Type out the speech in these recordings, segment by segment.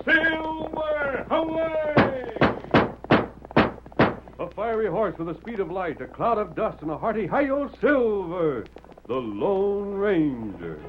Silver! Away! A fiery horse with the speed of light, a cloud of dust, and a hearty hi-yo, Silver, the Lone Ranger.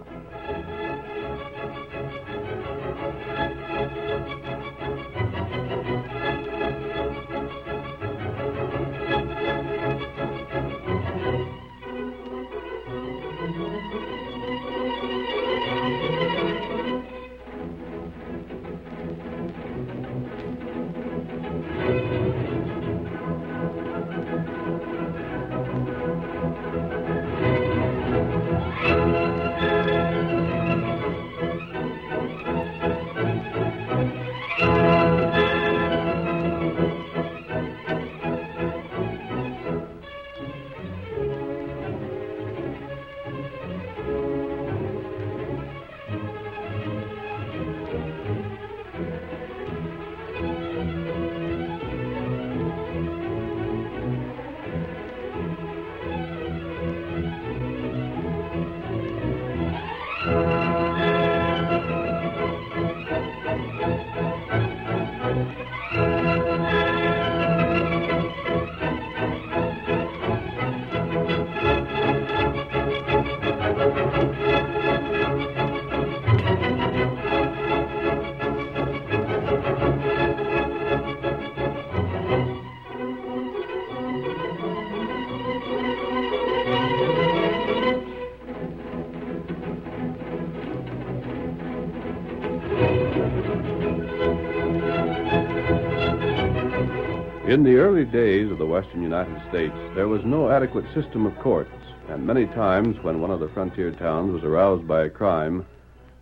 In the early days of the western United States, there was no adequate system of courts, and many times when one of the frontier towns was aroused by a crime,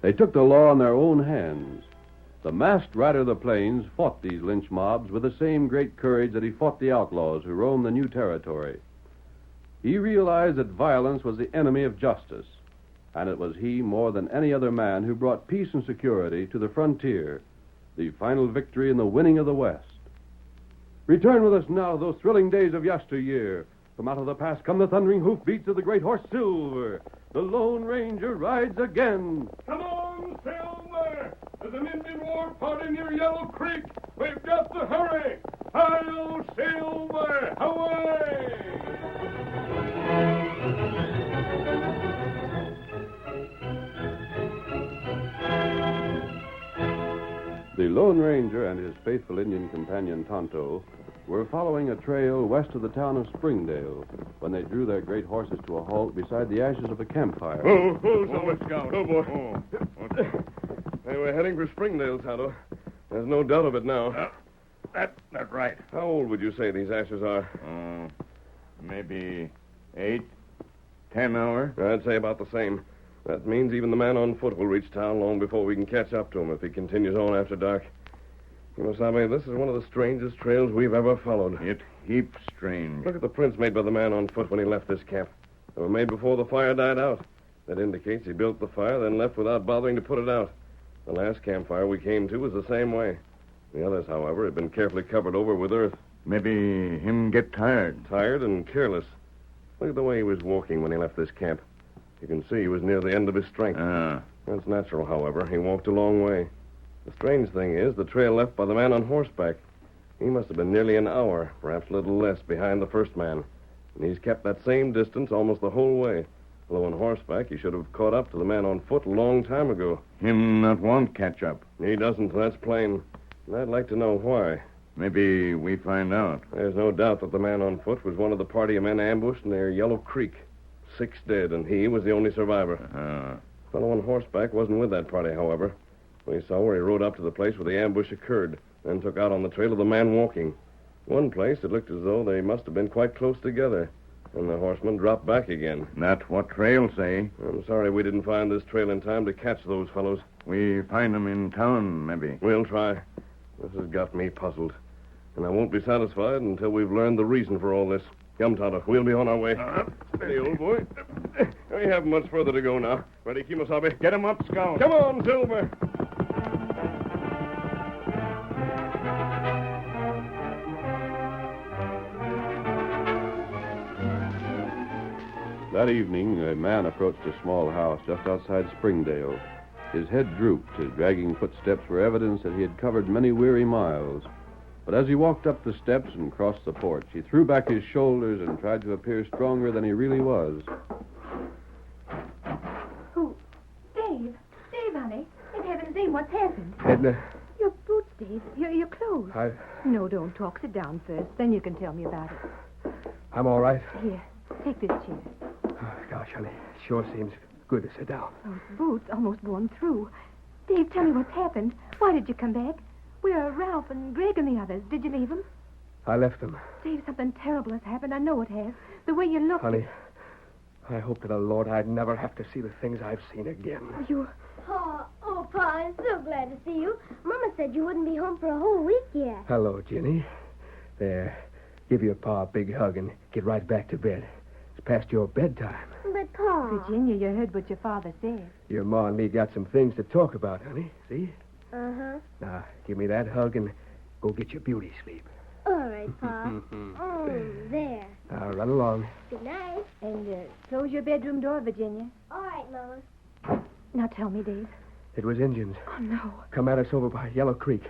they took the law in their own hands. The masked rider of the plains fought these lynch mobs with the same great courage that he fought the outlaws who roamed the new territory. He realized that violence was the enemy of justice, and it was he more than any other man who brought peace and security to the frontier, the final victory in the winning of the West. Return with us now to those thrilling days of yesteryear. From out of the past come the thundering hoofbeats of the great horse Silver. The Lone Ranger rides again. Come on, Silver! There's an Indian war party near Yellow Creek. We've got to hurry. Hi-yo, Silver! Away! The Lone Ranger and his faithful Indian companion Tonto were following a trail west of the town of Springdale when they drew their great horses to a halt beside the ashes of a campfire. Silver Scout. Oh, boy. Hey, we're heading for Springdale, Tonto. There's no doubt of it now. That's right. How old would you say these ashes are? Maybe 8, 10 hours. I'd say about the same. That means even the man on foot will reach town long before we can catch up to him if he continues on after dark. Kimasabe, this is one of the strangest trails we've ever followed. It heaps strange. Look at the prints made by the man on foot when he left this camp. They were made before the fire died out. That indicates he built the fire, then left without bothering to put it out. The last campfire we came to was the same way. The others, however, had been carefully covered over with earth. Maybe him get tired. Tired and careless. Look at the way he was walking when he left this camp. You can see he was near the end of his strength. That's natural, however. He walked a long way. The strange thing is, the trail left by the man on horseback. He must have been nearly an hour, perhaps a little less, behind the first man. And he's kept that same distance almost the whole way. Although on horseback, he should have caught up to the man on foot a long time ago. Him not want catch up. He doesn't, that's plain. And I'd like to know why. Maybe we find out. There's no doubt that the man on foot was one of the party of men ambushed near Yellow Creek. 6 dead, and he was the only survivor. The fellow on horseback wasn't with that party, however. We saw where he rode up to the place where the ambush occurred, then took out on the trail of the man walking. One place, it looked as though they must have been quite close together, and the horseman dropped back again. That what trail say? I'm sorry we didn't find this trail in time to catch those fellows. We find them in town, maybe. We'll try. This has got me puzzled, and I won't be satisfied until we've learned the reason for all this. Come, Tonto. We'll be on our way. Steady, old boy. We haven't much further to go now. Ready, Kimasabe? Get him up, Scout. Come on, Silver. That evening, a man approached a small house just outside Springdale. His head drooped. His dragging footsteps were evidence that he had covered many weary miles. But as he walked up the steps and crossed the porch, he threw back his shoulders and tried to appear stronger than he really was. Who? Dave. Dave, honey. In heaven's name, what's happened? Edna, Your boots, Dave. Your clothes. I... No, don't talk. Sit down first. Then you can tell me about it. I'm all right. Here, take this chair. Oh, gosh, honey, it sure seems good to sit down. Those boots almost worn through. Dave, tell me what's happened. Why did you come back? Where are Ralph and Greg and the others? Did you leave them? I left them. Dave, something terrible has happened. I know it has. The way you look... Honey, I hope to the Lord I'd never have to see the things I've seen again. You... Pa, I'm so glad to see you. Mama said you wouldn't be home for a whole week yet. Hello, Jenny. There, give your pa a big hug and get right back to bed. It's past your bedtime. But, Pa... Virginia, you heard what your father said. Your ma and me got some things to talk about, honey. See? Uh-huh. Now, give me that hug and go get your beauty sleep. All right, Pa. There. Now, run along. Good night. And close your bedroom door, Virginia. All right, Mama. Now tell me, Dave. It was Indians. Oh, no. Come at us over by Yellow Creek.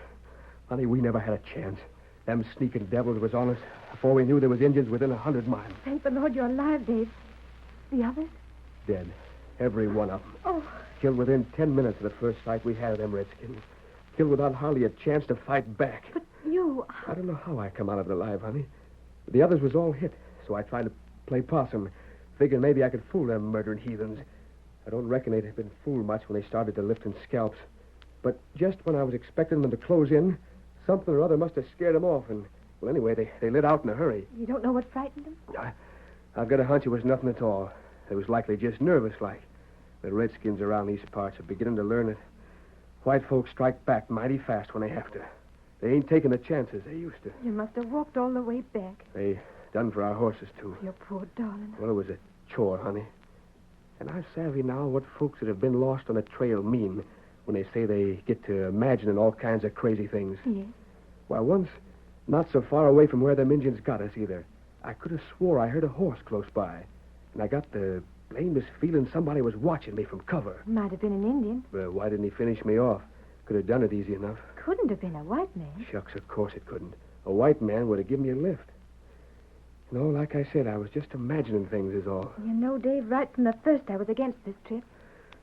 Honey, we never had a chance. Them sneaking devils was on us. Before we knew there was Indians within 100 miles. Thank the Lord you're alive, Dave. The others? Dead. Every one of them. Oh, Killed within 10 minutes of the first sight we had of them redskins. Killed without hardly a chance to fight back. but you... I don't know how I come out of it alive, honey. The others was all hit, so I tried to play possum, figuring maybe I could fool them murdering heathens. I don't reckon they'd have been fooled much when they started to lifting scalps. But just when I was expecting them to close in, something or other must have scared them off, and, well, anyway, they lit out in a hurry. You don't know what frightened them? I've got a hunch it was nothing at all. It was likely just nervous-like. The redskins around these parts are beginning to learn that white folks strike back mighty fast when they have to. They ain't taking the chances they used to. You must have walked all the way back. They done for our horses, too. Your poor darling. Well, it was a chore, honey. And I savvy now what folks that have been lost on a trail mean when they say they get to imagining all kinds of crazy things. Yes. Why, once, not so far away from where them Indians got us either, I could have swore I heard a horse close by. And I got the blamedest feeling somebody was watching me from cover. Might have been an Indian. Why didn't he finish me off? Could have done it easy enough. Couldn't have been a white man. Shucks, of course it couldn't. A white man would have given me a lift. No, like I said, I was just imagining things is all. You know, Dave, right from the first I was against this trip.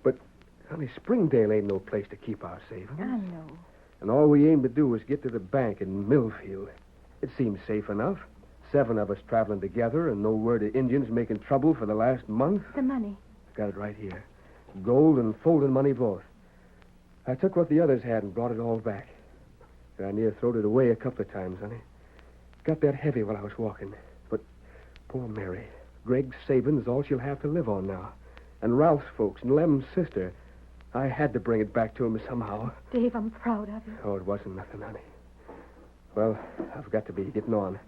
But, honey, Springdale ain't no place to keep our savings. I know. And all we aim to do is get to the bank in Millfield. It seems safe enough. 7 of us traveling together and no word of Indians making trouble for the last month. The money. Got it right here. Gold and folding money both. I took what the others had and brought it all back. I near throwed it away a couple of times, honey. Got that heavy while I was walking. But poor Mary. Greg's savings is all she'll have to live on now. And Ralph's folks and Lem's sister. I had to bring it back to him somehow. Dave, I'm proud of you. Oh, it wasn't nothing, honey. Well, I've got to be getting on.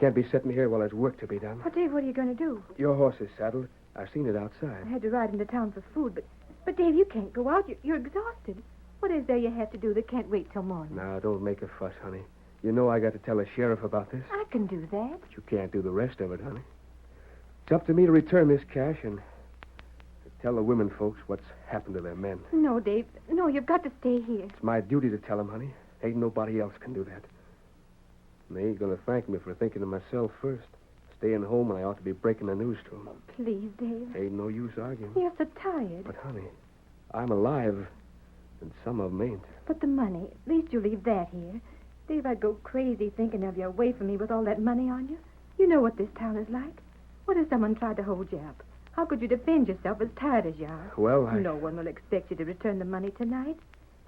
Can't be sitting here while there's work to be done. Well, Dave, what are you going to do? Your horse is saddled. I've seen it I outside. had to ride into town for food, but Dave, you can't go out. You're exhausted. What is there you have to do that can't wait till morning? Now, don't make a fuss, honey. You know I got to tell the sheriff about this. I can do that. But you can't do the rest of it, honey. It's up to me to return this cash and to tell the women folks what's happened to their men. No, Dave. No, you've got to stay here. It's my duty to tell them, honey. Ain't nobody else can do that. And they ain't going to thank me for thinking of myself first. Staying home when I ought to be breaking the news to them. Please, Dave. Ain't no use arguing. You're so tired. But, honey, I'm alive, and some of them ain't. But the money, at least you leave that here. Dave, I'd go crazy thinking of you away from me with all that money on you. You know what this town is like. What if someone tried to hold you up? How could you defend yourself as tired as you are? Well, No one will expect you to return the money tonight.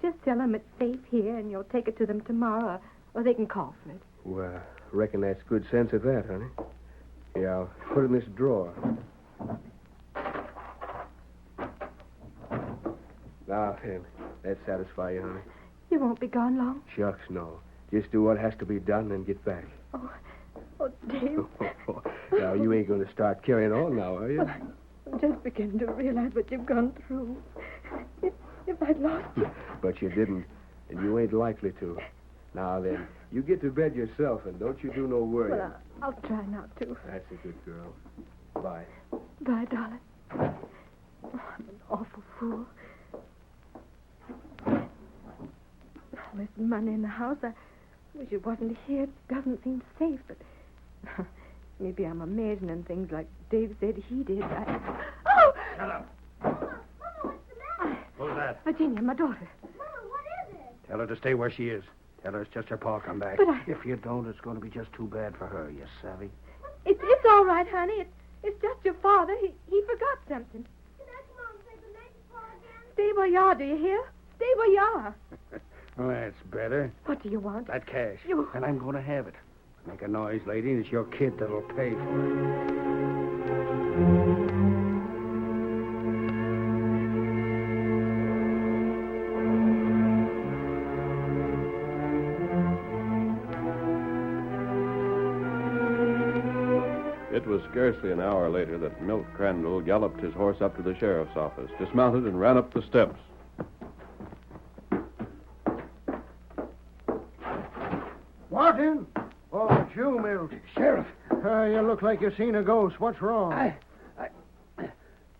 Just tell them it's safe here and you'll take it to them tomorrow, or they can call for it. Well, reckon that's good sense of that, honey. Yeah, I'll put it in this drawer. Now, then, that satisfy you, honey? You won't be gone long. Shucks, no. Just do what has to be done and get back. Oh, Dave. Now, you ain't going to start carrying on now, are you? Well, I'm just beginning to realize what you've gone through. If I'd lost you. But you didn't, and you ain't likely to. Now, then, you get to bed yourself, and don't you do no worrying. Well, I'll try not to. That's a good girl. Bye. Bye, darling. Oh, I'm an awful fool. All this money in the house. I wish it wasn't here. It doesn't seem safe, but maybe I'm imagining things like Dave said he did. Oh! Shut up. Mama, what's the matter? Who's that? Virginia, my daughter. Mama, what is it? Tell her to stay where she is. Tell her it's just her pa come back. But I- If you don't, it's going to be just too bad for her, you savvy? It's all right, honey. It's just your father. He forgot something. Can I come on and say goodnight to Pa again? Stay where you are, do you hear? Stay where you are. Well, that's better. What do you want? That cash. You- And I'm going to have it. Make a noise, lady, and it's your kid that'll pay for it. It was scarcely an hour later that Milt Crandall galloped his horse up to the sheriff's office, dismounted, and ran up the steps. Martin? Oh, it's you, Milt. Sheriff, You look like you've seen a ghost. What's wrong?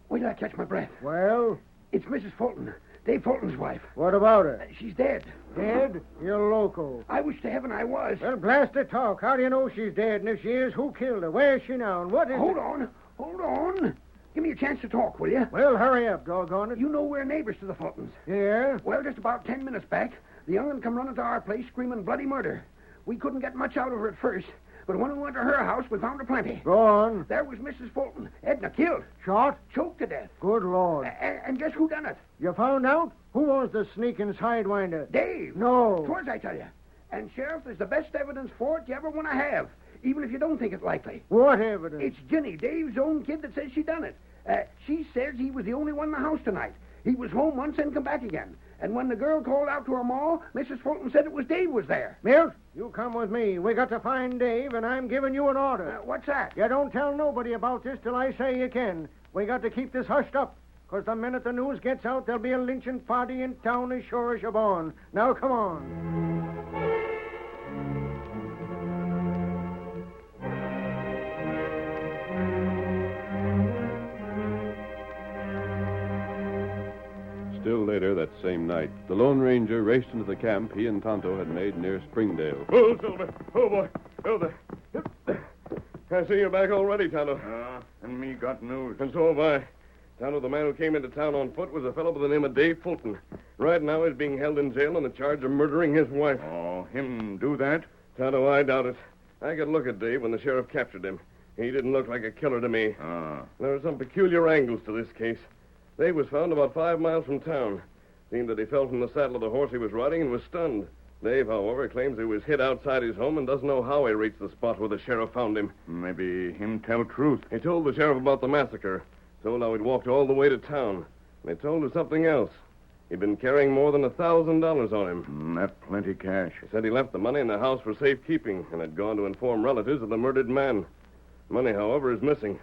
wait till I catch my breath. Well, It's Mrs. Fulton, Dave Fulton's wife. what about her? She's dead. Dead? You're loco. I wish to heaven I was. Well, blast the talk. How do you know she's dead? And if she is, who killed her? Where is she now? And what is Hold it? on. Give me a chance to talk, will you? Well, hurry up, doggone it. You know we're neighbors to the Fultons. Yeah? Well, just about 10 minutes back, the young'un come running to our place screaming bloody murder. We couldn't get much out of her at first, but when we went to her house, we found her plenty. Go on. There was Mrs. Fulton, Edna, killed, Shot? choked to death. Good Lord. And guess who done it? You found out? Who was the sneaking sidewinder? Dave. No. Twas, I tell you. And, Sheriff, there's the best evidence for it you ever want to have, even if you don't think it likely. What evidence? It's Ginny, Dave's own kid, that says she done it. She says he was the only one in the house tonight. He was home once and come back again. And when the girl called out to her ma, Mrs. Fulton said it was Dave was there. Milt, you come with me. We got to find Dave, and I'm giving you an order. What's that? You don't tell nobody about this till I say you can. We got to keep this hushed up, 'cause the minute the news gets out, there'll be a lynching party in town as sure as you're born. Now, come on. Still later that same night, the Lone Ranger raced into the camp he and Tonto had made near Springdale. Oh, Silver. Oh, boy. Oh, there. I see you're back already, Tonto. And me got news. And so have I. Tonto, the man who came into town on foot was a fellow by the name of Dave Fulton. Right now he's being held in jail on the charge of murdering his wife. Oh, him do that? Tonto, I doubt it. I could look at Dave when the sheriff captured him. He didn't look like a killer to me. There are some peculiar angles to this case. Dave was found about 5 miles from town. Seemed that he fell from the saddle of the horse he was riding and was stunned. Dave, however, claims he was hit outside his home and doesn't know how he reached the spot where the sheriff found him. Maybe him tell truth. He told the sheriff about the massacre, told how he'd walked all the way to town. And he told her something else. He'd been carrying more than $1,000 on him. That plenty cash. He said he left the money in the house for safekeeping and had gone to inform relatives of the murdered man. Money, however, is missing.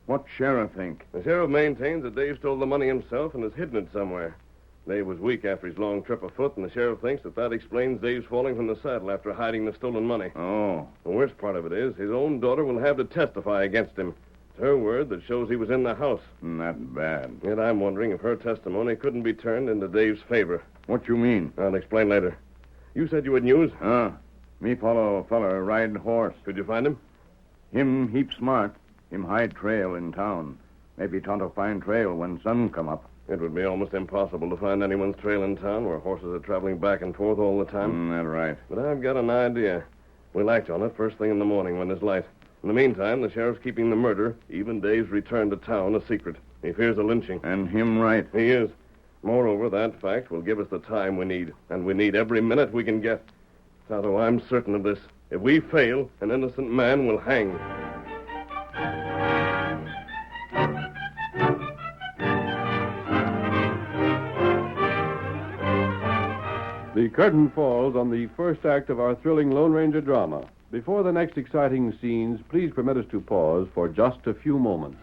What sheriff think? The sheriff maintains that Dave stole the money himself and has hidden it somewhere. Dave was weak after his long trip afoot, and the sheriff thinks that explains Dave's falling from the saddle after hiding the stolen money. Oh. The worst part of it is his own daughter will have to testify against him. It's her word that shows he was in the house. Not bad. Yet I'm wondering if her testimony couldn't be turned into Dave's favor. What you mean? I'll explain later. You said you had news? Me follow fella ride horse. Could you find him? Him heap smart. Him hide trail in town. Maybe Tonto find trail when sun come up. It would be almost impossible to find anyone's trail in town where horses are traveling back and forth all the time. That right. But I've got an idea. We'll act on it first thing in the morning when there's light. In the meantime, the sheriff's keeping the murder, even Dave's return to town, a secret. He fears a lynching. And him right. He is. Moreover, that fact will give us the time we need, and we need every minute we can get. Tonto, I'm certain of this. If we fail, an innocent man will hang. The curtain falls on the first act of our thrilling Lone Ranger drama. Before the next exciting scenes, please permit us to pause for just a few moments.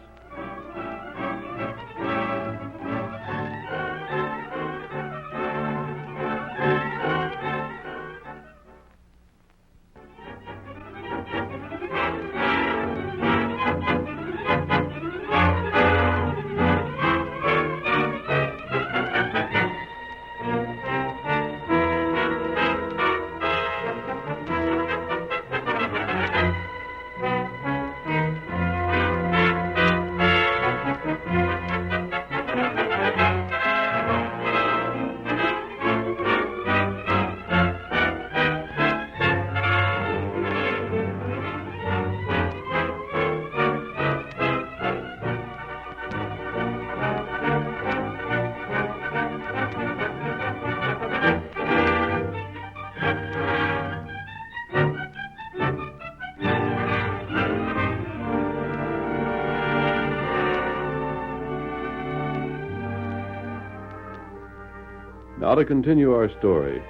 Now to continue our story.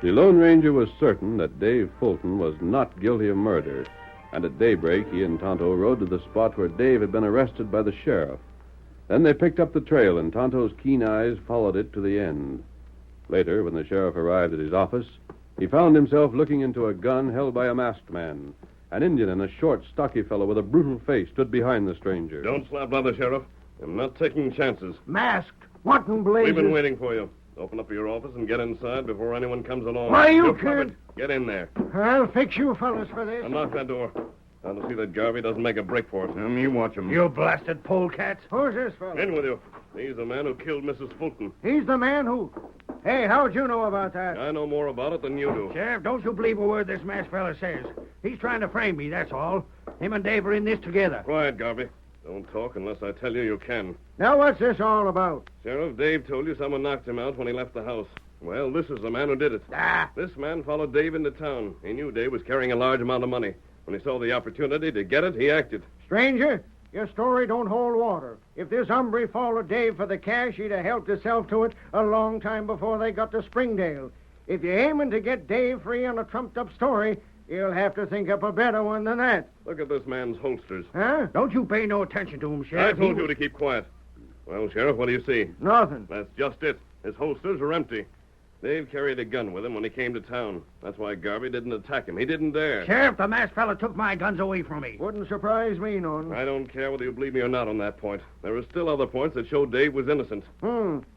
The Lone Ranger was certain that Dave Fulton was not guilty of murder, and at daybreak he and Tonto rode to the spot where Dave had been arrested by the sheriff. Then they picked up the trail, and Tonto's keen eyes followed it to the end. Later, when the sheriff arrived at his office, he found himself looking into a gun held by a masked man. An Indian and a short, stocky fellow with a brutal face stood behind the stranger. Don't slap leather, Sheriff. I'm not taking chances. Masked? What in blazes? We've been waiting for you. Open up your office and get inside before anyone comes along. Why, you You're can't... covered. Get in there. I'll fix you fellas for this. Unlock that door. I'll see that Garvey doesn't make a break for it. You watch him. You blasted polecats. Who's this fellow? In with you. He's the man who killed Mrs. Fulton. He's the man who... Hey, how'd you know about that? I know more about it than you do. Sheriff, don't you believe a word this masked fella says. He's trying to frame me, that's all. Him and Dave are in this together. Quiet, Garvey. Don't talk unless I tell you you can. Now, what's this all about? Sheriff, Dave told you someone knocked him out when he left the house. Well, this is the man who did it. Ah, This man followed Dave into town. He knew Dave was carrying a large amount of money. When he saw the opportunity to get it, he acted. Stranger, your story don't hold water. If this hombre followed Dave for the cash, he'd have helped himself to it a long time before they got to Springdale. If you're aiming to get Dave free on a trumped-up story, you'll have to think up a better one than that. Look at this man's holsters. Huh? don't you pay no attention to him, I Sheriff. told you to keep quiet. Well, Sheriff, what do you see? Nothing. That's just it. His holsters are empty. Dave carried a gun with him when he came to town. That's why Garvey didn't attack him. He didn't dare. Sheriff, the masked fella took my guns away from me. Wouldn't surprise me none. I don't care whether you believe me or not on that point. There are still other points that show Dave was innocent.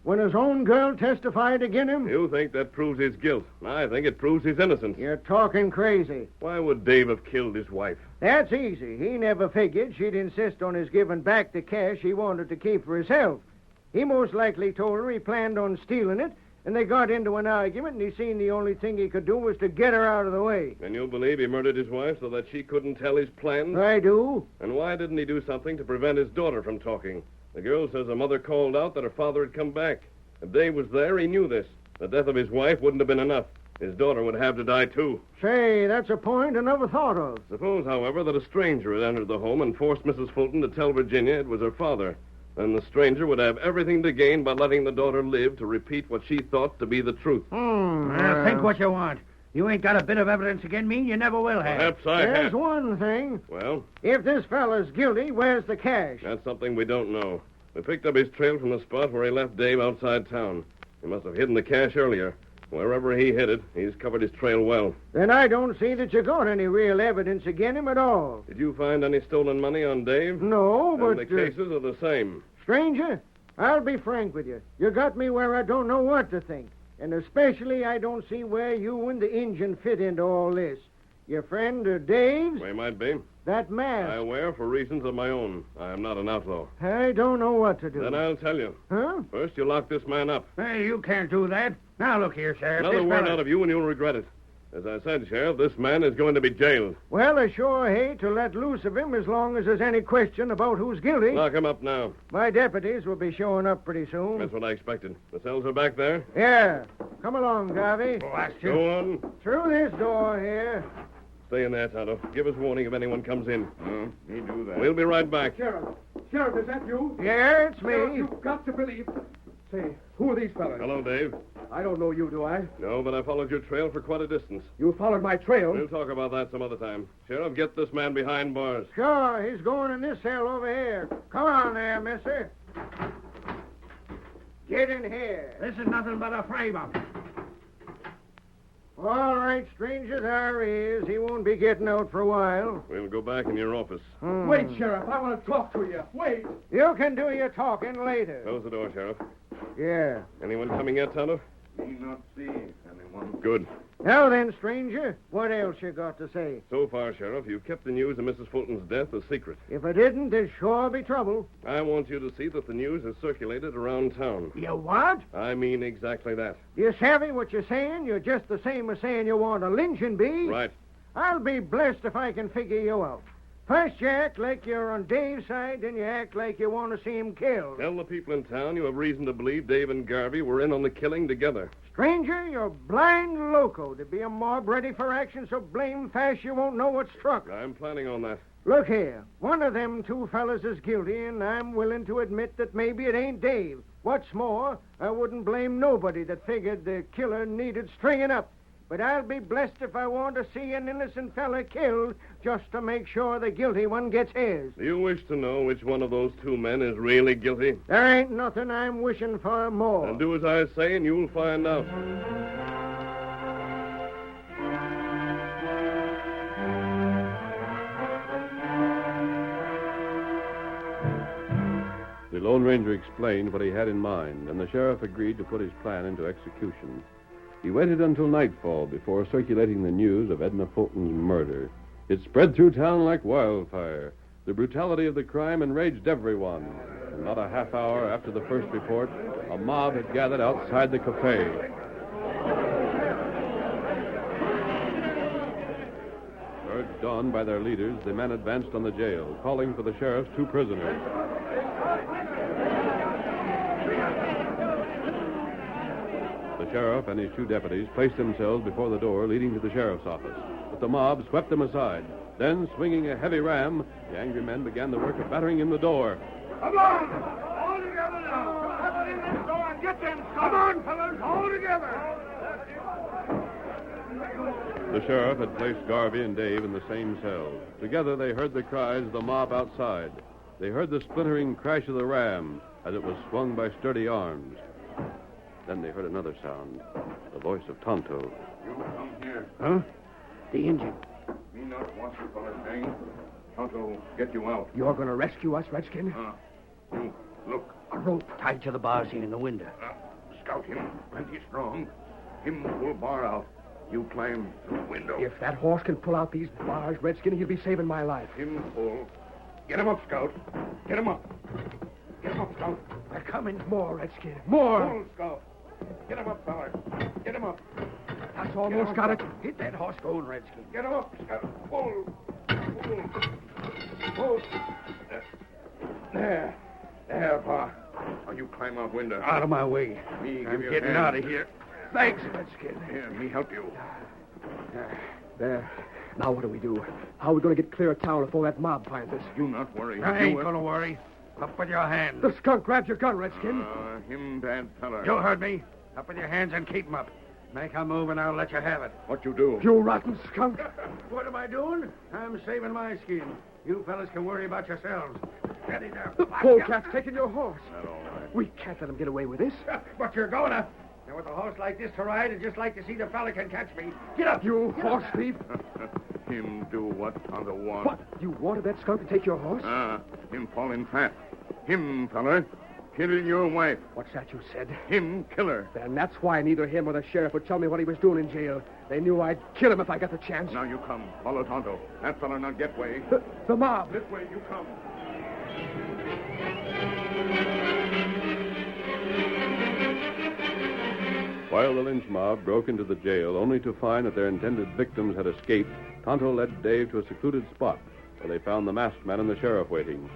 When his own girl testified against him? You think that proves his guilt. I think it proves his innocence. You're talking crazy. Why would Dave have killed his wife? That's easy. He never figured she'd insist on his giving back the cash he wanted to keep for himself. He most likely told her he planned on stealing it, and they got into an argument, and he seen the only thing he could do was to get her out of the way. And you believe he murdered his wife so that she couldn't tell his plans? I do. And why didn't he do something to prevent his daughter from talking? The girl says her mother called out that her father had come back. If Dave was there, he knew this. The death of his wife wouldn't have been enough. His daughter would have to die, too. Say, that's a point I never thought of. Suppose, however, that a stranger had entered the home and forced Mrs. Fulton to tell Virginia it was her father. Then the stranger would have everything to gain by letting the daughter live to repeat what she thought to be the truth. Think what you want. You ain't got a bit of evidence against me, you never will have. Perhaps I There's have. one thing. Well, If this fella's guilty, where's the cash? that's something we don't know. We picked up his trail from the spot where he left Dave outside town. He must have hidden the cash earlier. Wherever he hid it, he's covered his trail well. Then I don't see that you got any real evidence against him at all. Did you find any stolen money on Dave? No, Then but... the cases are the same. Stranger, I'll be frank with you. You got me where I don't know what to think. And especially I don't see where you and the Injun fit into all this. Your friend Dave's? We might be. That mask. I wear for reasons of my own. I am not an outlaw. I don't know what to do. Then I'll tell you. Huh? First, you lock this man up. Hey, you can't do that. Now, look here, Sheriff. Another this word fella... out of you and you'll regret it. As I said, Sheriff, this man is going to be jailed. Well, I sure hate to let loose of him as long as there's any question about who's guilty. Lock him up now. My deputies will be showing up pretty soon. That's what I expected. The cells are back there. Yeah. Come along, Garvey. Blast you. Go on. Through this door here. Stay in there, Tonto. Give us warning if anyone comes in. He do that. We'll be right back. Sheriff, is that you? Yeah, it's me. You've got to believe. Say, who are these fellas? Hello, Dave. I don't know you, do I? No, but I followed your trail for quite a distance. You followed my trail. We'll talk about that some other time. Sheriff, get this man behind bars. Sure, he's going in this cell over here. Come on there, mister. Get in here. This is nothing but a frame-up. All right, stranger, there he is. He won't be getting out for a while. We'll go back in your office. Wait, Sheriff. I want to talk to you. Wait. You can do your talking later. Close the door, Sheriff. Yeah. Anyone coming yet, Tonto? He not see anyone. Good. Now then, stranger, what else you got to say? So far, Sheriff, you've kept the news of Mrs. Fulton's death a secret. If I didn't, there'd sure be trouble. I want you to see that the news is circulated around town. You what? I mean exactly that. You savvy what you're saying? You're just the same as saying you want a lynching bee. Right. I'll be blessed if I can figure you out. First you act like you're on Dave's side, then you act like you want to see him killed. Tell the people in town you have reason to believe Dave and Garvey were in on the killing together. Stranger, you're blind loco to be a mob ready for action so blame fast you won't know what struck. I'm planning on that. Look here, one of them two fellas is guilty, and I'm willing to admit that maybe it ain't Dave. What's more, I wouldn't blame nobody that figured the killer needed stringing up. But I'll be blessed if I want to see an innocent fella killed just to make sure the guilty one gets his. Do you wish to know which one of those two men is really guilty? There ain't nothing I'm wishing for more. Then do as I say and you'll find out. The Lone Ranger explained what he had in mind, and the sheriff agreed to put his plan into execution. He waited until nightfall before circulating the news of Edna Fulton's murder. It spread through town like wildfire. The brutality of the crime enraged everyone. And not a half hour after the first report, a mob had gathered outside the cafe. Urged on by their leaders, the men advanced on the jail, calling for the sheriff's two prisoners. The sheriff and his two deputies placed themselves before the door leading to the sheriff's office. But the mob swept them aside. Then, swinging a heavy ram, the angry men began the work of battering in the door. Come on! All together now! Come in this door and get them! Come on, fellas! All together! The sheriff had placed Garvey and Dave in the same cell. Together they heard the cries of the mob outside. They heard the splintering crash of the ram as it was swung by sturdy arms. Then they heard another sound, the voice of Tonto. You come here. Huh? The Indian. Me not want you fellas hang. Tonto get you out. You're going to rescue us, Redskin? You, look. A rope tied to the bars in the window. Scout him. Plenty strong. Him pull bar out. You climb through window. If that horse can pull out these bars, Redskin, he'll be saving my life. Him pull. Get him up, Scout. Get him up. Get him up, Scout. They're coming. More, Redskin. More. Pull, Scout. Get him up, fella. Get him up. That's almost got it. Hit that horse going, Redskin. Get him up, Scout. Pull. Pull. Pull. There. There, Pa. Now you climb out window. Out of my way. Me give I'm you a getting hand. out of here. Thanks, Redskin. Here, me help you. There. Now what do we do? How are we going to get clear of town before that mob finds us? You not worry. I You ain't will- going to worry. Up with your hands. The skunk grabbed your gun, Redskin. Him bad fella. You heard me. Up with your hands and keep 'em up. Make a move and I'll let you have it. What you do? You rotten skunk. What am I doing? I'm saving my skin. You fellas can worry about yourselves. Steady there. The polecat's taking your horse. That all right. We can't let him get away with this. But you're going to. Now, with a horse like this to ride, I'd just like to see the fella can catch me. Get up, You horse thief. Him do what Tonto want. What? You wanted that skunk to take your horse? Him fall in fat. Him, fella, killing your wife. What's that you said? Him killer. Then that's why neither him or the sheriff would tell me what he was doing in jail. They knew I'd kill him if I got the chance. Now you come. Follow Tonto. That fella not get way. The mob. This way you come. While the lynch mob broke into the jail only to find that their intended victims had escaped, Tonto led Dave to a secluded spot where they found the masked man and the sheriff waiting.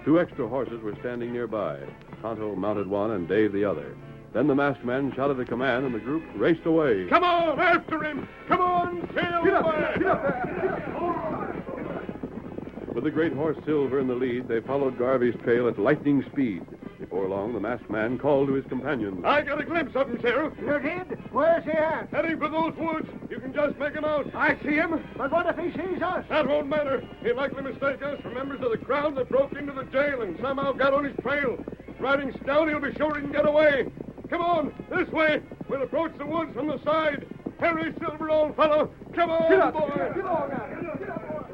Two extra horses were standing nearby. Tonto mounted one and Dave the other. Then the masked man shouted a command and the group raced away. Come on, after him. Come on, tail. Get up there! With the great horse Silver in the lead, they followed Garvey's trail at lightning speed. Before long, the masked man called to his companions. I got a glimpse of him, Sheriff. You did? Where's he at? Heading for those woods. You can just make him out. I see him, but what if he sees us? That won't matter. He'll likely mistake us for members of the crowd that broke into the jail and somehow got on his trail. Riding down, he'll be sure he can get away. Come on, this way. We'll approach the woods from the side. Harry Silver, old fellow. Come on, Get up, boy. Get on now. Get up.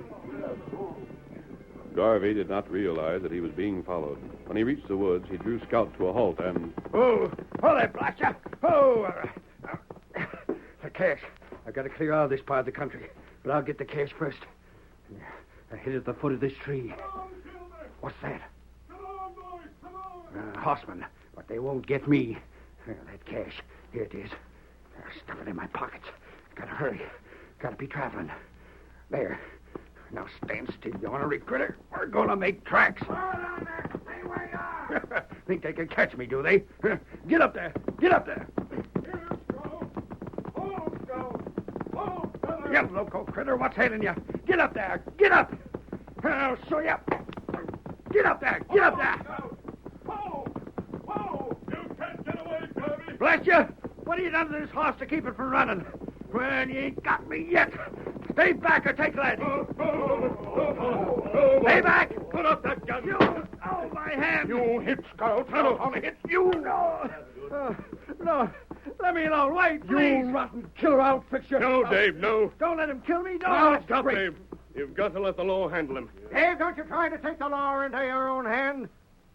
Garvey did not realize that he was being followed. When he reached the woods, he drew Scout to a halt and... Oh, there, Blaster. Oh, the cash. I've got to clear out of this part of the country, but I'll get the cash first. I hid at the foot of this tree. What's that? Come on, boys. Come on. Horsemen, but they won't get me. That cash. Here it is. Stuff it in my pockets. Gotta hurry. Gotta be traveling. There. Now stand still, you ornery critter. We're going to make tracks. Hold on there. Stay where you are. Think they can catch me, do they? Get up there. Get up there. You loco critter, what's hailing you? Get up there. Get up. I'll show you. Get up there. Get up there. Whoa! You can't get away, Garvey! Bless you. What have you done to this horse to keep it from running? Well, you ain't got me yet. Stay back or take lead. Stay back. Put up that gun! Oh, my hand. You hit Scout! I'll only hit you. No. No. Let me alone. Wait, please. You rotten killer, I'll fix you! No, Dave, no. Don't let him kill me. No. Now, stop, Dave. You've got to let the law handle him. Dave, don't you try to take the law into your own hand.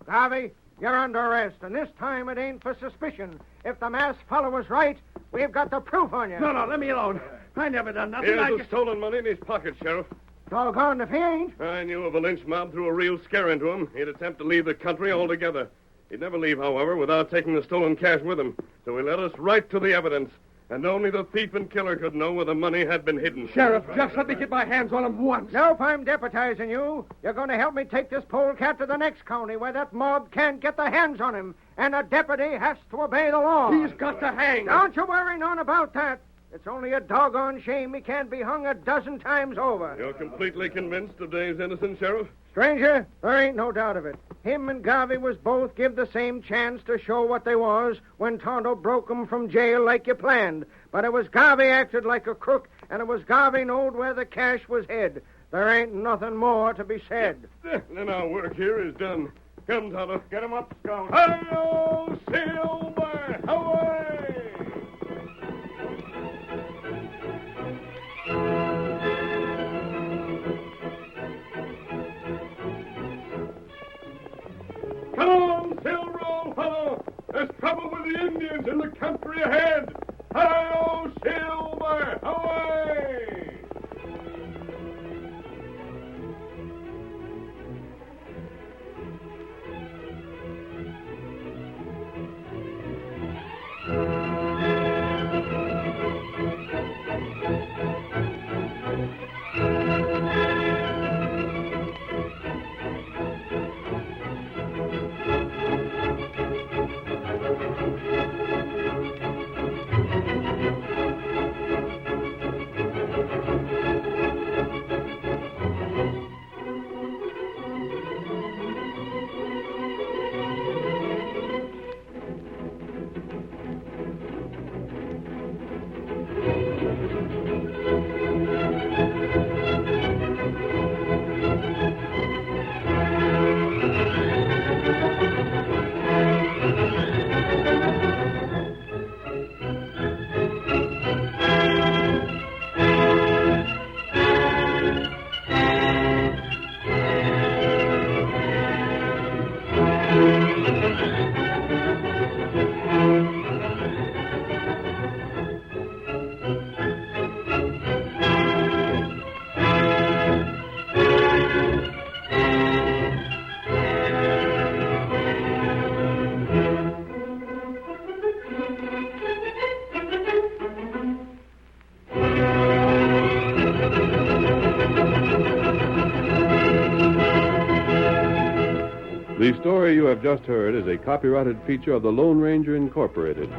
Garvey, you're under arrest, and this time it ain't for suspicion. If the masked fellow was right, we've got the proof on you. No, let me alone. I never done nothing. Here's the stolen money in his pocket, Sheriff. Doggone if he ain't. I knew if a lynch mob threw a real scare into him, he'd attempt to leave the country altogether. He'd never leave, however, without taking the stolen cash with him. So he led us right to the evidence. And only the thief and killer could know where the money had been hidden. Sheriff, just let me get my hands on him once. Nope, I'm deputizing you. You're going to help me take this polecat to the next county where that mob can't get their hands on him. And a deputy has to obey the law. He's got to hang. Don't you worry none about that. It's only a doggone shame he can't be hung 12 times over. You're completely convinced of Dave's innocence, Sheriff? Stranger, there ain't no doubt of it. Him and Garvey was both give the same chance to show what they was when Tonto broke 'em from jail like you planned. But it was Garvey acted like a crook, and it was Garvey knowed where the cash was hid. There ain't nothing more to be said. Then our work here is done. Come, Tonto. Get him up, Scout. Hi-yo, Silver! Away! Come on, Silver, old fellow! There's trouble with the Indians in the country ahead! Hi-yo, Silver! Away! The story you have just heard is a copyrighted feature of the Lone Ranger Incorporated.